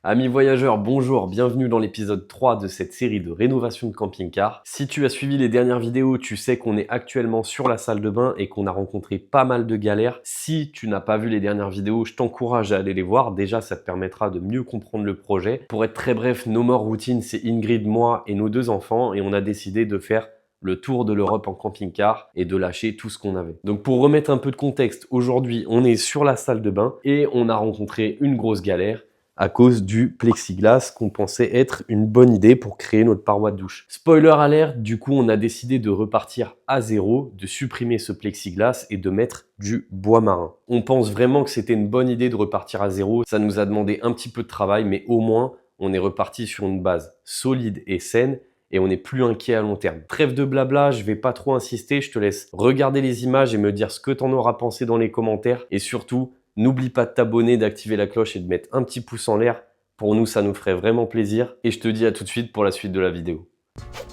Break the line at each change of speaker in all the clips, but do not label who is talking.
Amis voyageurs, bonjour, bienvenue dans l'épisode 3 de cette série de rénovation de camping-car. Si tu as suivi les dernières vidéos, tu sais qu'on est actuellement sur la salle de bain et qu'on a rencontré pas mal de galères. Si tu n'as pas vu les dernières vidéos, je t'encourage à aller les voir. Déjà, ça te permettra de mieux comprendre le projet. Pour être très bref, No More Routine, c'est Ingrid, moi et nos 2 enfants et on a décidé de faire le tour de l'Europe en camping-car et de lâcher tout ce qu'on avait. Donc pour remettre un peu de contexte, aujourd'hui, on est sur la salle de bain et on a rencontré une grosse galère à cause du plexiglas qu'on pensait être une bonne idée pour créer notre paroi de douche. Spoiler alert, du coup on a décidé de repartir à zéro, de supprimer ce plexiglas et de mettre du bois marin. On pense vraiment que c'était une bonne idée de repartir à zéro, ça nous a demandé un petit peu de travail, mais au moins on est reparti sur une base solide et saine et on n'est plus inquiet à long terme. Trêve de blabla, je vais pas trop insister, je te laisse regarder les images et me dire ce que t'en auras pensé dans les commentaires et surtout, n'oublie pas de t'abonner, d'activer la cloche et de mettre un petit pouce en l'air. Pour nous, ça nous ferait vraiment plaisir. Et je te dis à tout de suite pour la suite de la vidéo.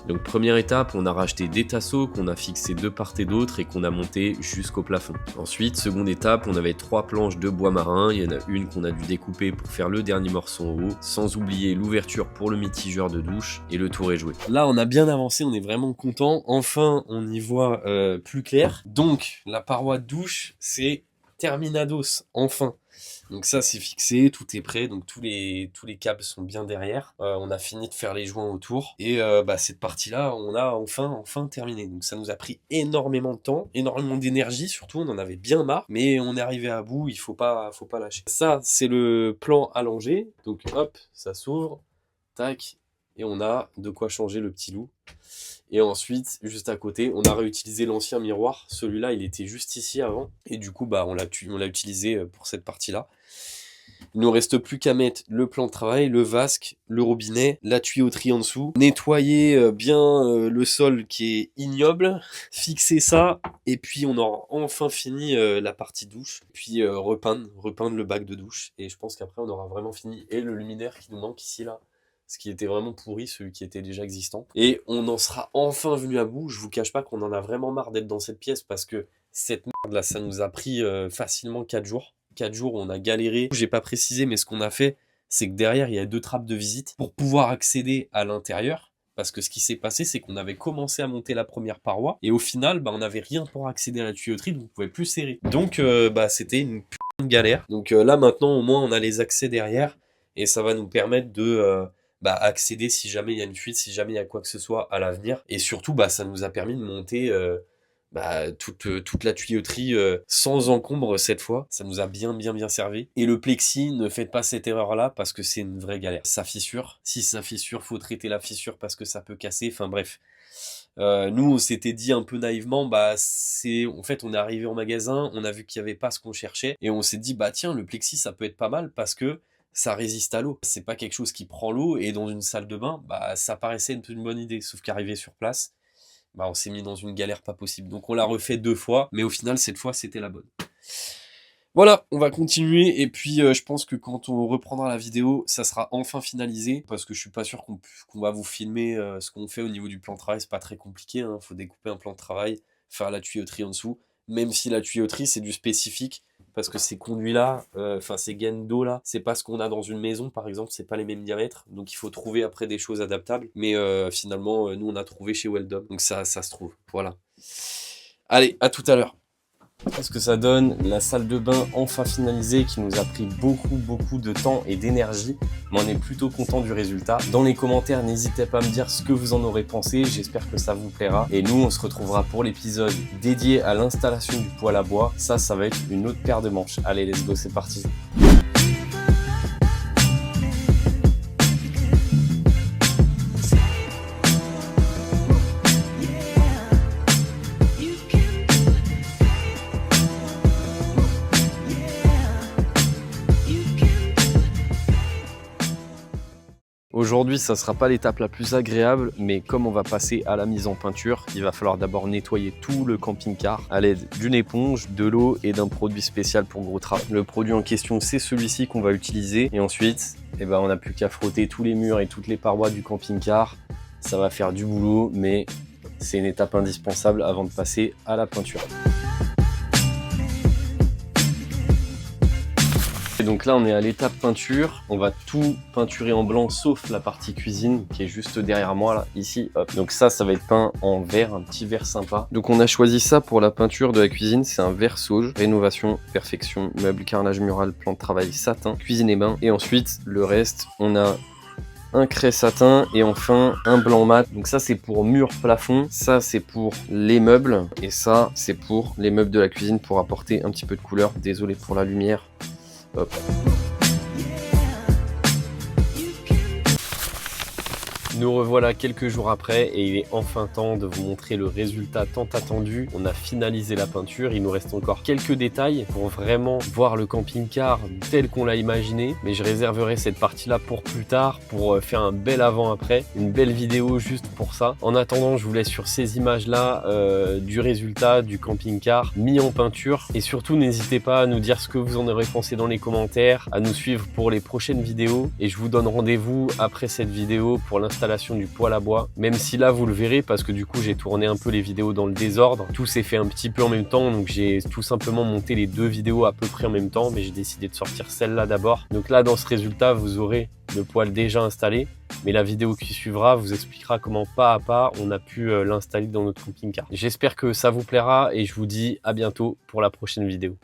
Donc première étape, on a racheté des tasseaux qu'on a fixés de part et d'autre et qu'on a monté jusqu'au plafond. Ensuite, seconde étape, on avait 3 planches de bois marin. Il y en a une qu'on a dû découper pour faire le dernier morceau en haut, sans oublier l'ouverture pour le mitigeur de douche et le tour est joué. Là, on a bien avancé, on est vraiment content. Enfin, on y voit plus clair. Donc, la paroi de douche, c'est terminados, enfin. Donc ça c'est fixé, tout est prêt, donc tous les câbles sont bien derrière. On a fini de faire les joints autour et cette partie-là, on a enfin terminé. Donc ça nous a pris énormément de temps, énormément d'énergie, surtout on en avait bien marre, mais on est arrivé à bout, il faut pas lâcher. Ça c'est le plan allongé, donc hop, ça s'ouvre, tac, et on a de quoi changer le petit loup. Et ensuite, juste à côté, on a réutilisé l'ancien miroir. Celui-là, il était juste ici avant. Et du coup, on l'a utilisé pour cette partie-là. Il ne nous reste plus qu'à mettre le plan de travail, le vasque, le robinet, la tuyauterie en dessous, nettoyer bien le sol qui est ignoble, fixer ça, et puis on aura enfin fini la partie douche, puis repeindre le bac de douche. Et je pense qu'après, on aura vraiment fini. Et le luminaire qui nous manque ici, là. Ce qui était vraiment pourri, celui qui était déjà existant. Et on en sera enfin venu à bout. Je vous cache pas qu'on en a vraiment marre d'être dans cette pièce parce que cette merde là, ça nous a pris facilement 4 jours. 4 jours, on a galéré. J'ai pas précisé, mais ce qu'on a fait, c'est que derrière, il y a 2 trappes de visite pour pouvoir accéder à l'intérieur. Parce que ce qui s'est passé, c'est qu'on avait commencé à monter la première paroi et au final, on n'avait rien pour accéder à la tuyauterie, donc on pouvait plus serrer. Donc, c'était une putain de galère. Donc là, maintenant, au moins, on a les accès derrière et ça va nous permettre de accéder si jamais il y a une fuite, si jamais il y a quoi que ce soit à l'avenir. Et surtout, ça nous a permis de monter toute la tuyauterie sans encombre cette fois. Ça nous a bien servi. Et le plexi, ne faites pas cette erreur-là parce que c'est une vraie galère. Ça fissure. Si ça fissure, faut traiter la fissure parce que ça peut casser. Enfin bref. Nous, on s'était dit un peu naïvement, en fait, on est arrivé en magasin, on a vu qu'il n'y avait pas ce qu'on cherchait et on s'est dit, tiens, le plexi, ça peut être pas mal parce que ça résiste à l'eau. C'est pas quelque chose qui prend l'eau et dans une salle de bain, ça paraissait une bonne idée. Sauf qu'arrivé sur place, on s'est mis dans une galère pas possible. Donc on l'a refait 2 fois, mais au final, cette fois, c'était la bonne. Voilà, on va continuer et puis je pense que quand on reprendra la vidéo, ça sera enfin finalisé parce que je suis pas sûr qu'on va vous filmer ce qu'on fait au niveau du plan de travail, c'est pas très compliqué, hein. Faut découper un plan de travail, faire la tuyauterie en dessous, même si la tuyauterie c'est du spécifique parce que ces conduits là, ces gaines d'eau là, c'est pas ce qu'on a dans une maison par exemple, c'est pas les mêmes diamètres, donc il faut trouver après des choses adaptables, mais finalement nous on a trouvé chez Weldom, donc ça se trouve, voilà. Allez, à tout à l'heure. Qu'est-ce que ça donne? La salle de bain enfin finalisée qui nous a pris beaucoup de temps et d'énergie, mais on est plutôt content du résultat. Dans les commentaires, n'hésitez pas à me dire ce que vous en aurez pensé, j'espère que ça vous plaira. Et nous, on se retrouvera pour l'épisode dédié à l'installation du poêle à bois. Ça va être une autre paire de manches. Allez, let's go, c'est parti. Aujourd'hui, ça sera pas l'étape la plus agréable, mais comme on va passer à la mise en peinture, il va falloir d'abord nettoyer tout le camping-car à l'aide d'une éponge, de l'eau et d'un produit spécial pour gros travaux. Le produit en question, c'est celui-ci qu'on va utiliser. Et ensuite, on n'a plus qu'à frotter tous les murs et toutes les parois du camping-car. Ça va faire du boulot, mais c'est une étape indispensable avant de passer à la peinture. Et donc là on est à l'étape peinture, on va tout peinturer en blanc sauf la partie cuisine qui est juste derrière moi là, ici, hop. Donc ça va être peint en vert, un petit vert sympa. Donc on a choisi ça pour la peinture de la cuisine, c'est un vert sauge, rénovation, perfection, meuble, carrelage mural, plan de travail, satin, cuisine et bain. Et ensuite le reste, on a un craie satin et enfin un blanc mat. Donc ça c'est pour mur plafond, ça c'est pour les meubles et ça c'est pour les meubles de la cuisine pour apporter un petit peu de couleur. Désolé pour la lumière. Hop. Nous revoilà quelques jours après et il est enfin temps de vous montrer le résultat tant attendu. On a finalisé la peinture, il nous reste encore quelques détails pour vraiment voir le camping-car tel qu'on l'a imaginé. Mais je réserverai cette partie-là pour plus tard, pour faire un bel avant-après, une belle vidéo juste pour ça. En attendant, je vous laisse sur ces images-là du résultat du camping-car mis en peinture. Et surtout, n'hésitez pas à nous dire ce que vous en aurez pensé dans les commentaires, à nous suivre pour les prochaines vidéos. Et je vous donne rendez-vous après cette vidéo pour l'installation du poêle à bois, même si là vous le verrez parce que du coup j'ai tourné un peu les vidéos dans le désordre, tout s'est fait un petit peu en même temps, donc j'ai tout simplement monté les deux vidéos à peu près en même temps, mais j'ai décidé de sortir celle-là d'abord. Donc là dans ce résultat vous aurez le poêle déjà installé, mais la vidéo qui suivra vous expliquera comment pas à pas on a pu l'installer dans notre camping-car. J'espère que ça vous plaira et je vous dis à bientôt pour la prochaine vidéo.